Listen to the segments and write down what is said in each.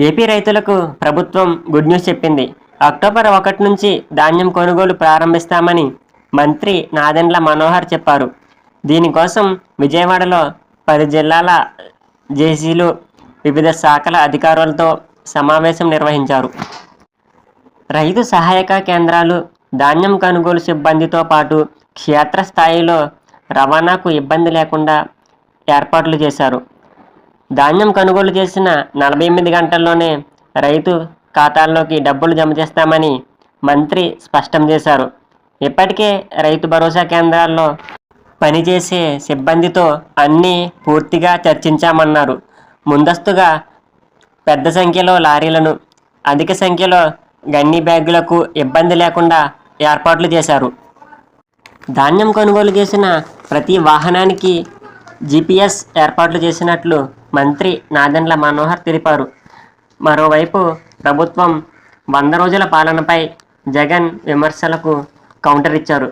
AP రైతులకు ప్రభుత్వం good news చెప్పింది. అక్టోబర్ 1 నుంచి ధాన్యం కొనుగోలు ప్రారంభిస్తామని మంత్రి నాదెండ్ల మనోహర్ చెప్పారు. దీనికోసం విజయవాడలో 10 జిల్లాల జేసీలు, వివిధ శాఖల అధికారులతో సమావేశం నిర్వహించారు. రైతు సహాయక కేంద్రాలు, ధాన్యం కొనుగోలు సిబ్బందితో పాటు క్షేత్రస్థాయిలో రవాణాకు ఇబ్బంది లేకుండా ఏర్పాట్లు చేశారు. ధాన్యం కొనుగోలు చేసిన 48 గంటల్లోనే రైతు ఖాతాల్లోకి డబ్బులు జమ చేస్తామని మంత్రి స్పష్టం చేశారు. ఇప్పటికే రైతు భరోసా కేంద్రాల్లో పనిచేసే సిబ్బందితో అన్నీ పూర్తిగా చర్చించామన్నారు. ముందస్తుగా పెద్ద సంఖ్యలో లారీలను, అధిక సంఖ్యలో గన్ని బ్యాగులకు ఇబ్బంది లేకుండా ఏర్పాట్లు చేశారు. ధాన్యం కొనుగోలు చేసిన ప్రతి వాహనానికి జీపీఎస్ ఏర్పాట్లు చేసినట్లు మంత్రి నాదెండ్ల మనోహర్ తెలిపారు. మరోవైపు ప్రభుత్వం 100 రోజుల పాలనపై జగన్ విమర్శలకు కౌంటర్ ఇచ్చారు.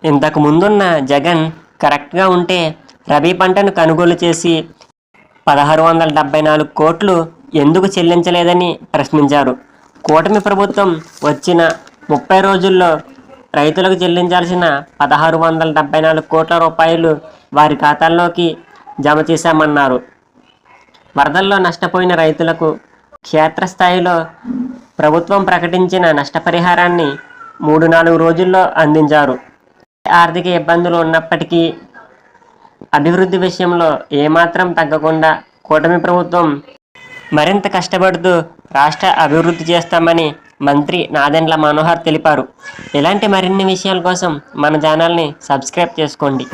ఇంతకు ముందున్న జగన్ కరెక్ట్గా ఉంటే రబీ పంటను కొనుగోలు చేసి 1674 కోట్లు ఎందుకు చెల్లించలేదని ప్రశ్నించారు. కూటమి ప్రభుత్వం వచ్చిన 30 రోజుల్లో రైతులకు చెల్లించాల్సిన 1674 కోట్ల రూపాయలు వారి ఖాతాల్లోకి జమ చేశామన్నారు. వరదల్లో నష్టపోయిన రైతులకు క్షేత్రస్థాయిలో ప్రభుత్వం ప్రకటించిన నష్టపరిహారాన్ని 3-4 రోజుల్లో అందించారు. ఆర్థిక ఇబ్బందులు ఉన్నప్పటికీ అభివృద్ధి విషయంలో ఏమాత్రం తగ్గకుండా కూటమి ప్రభుత్వం మరింత కష్టపడుతూ రాష్ట్ర అభివృద్ధి చేస్తామని మంత్రి నాదెండ్ల మనోహర్ తెలిపారు. ఇలాంటి మరిన్ని విషయాల కోసం మన ఛానల్ని సబ్స్క్రైబ్ చేసుకోండి.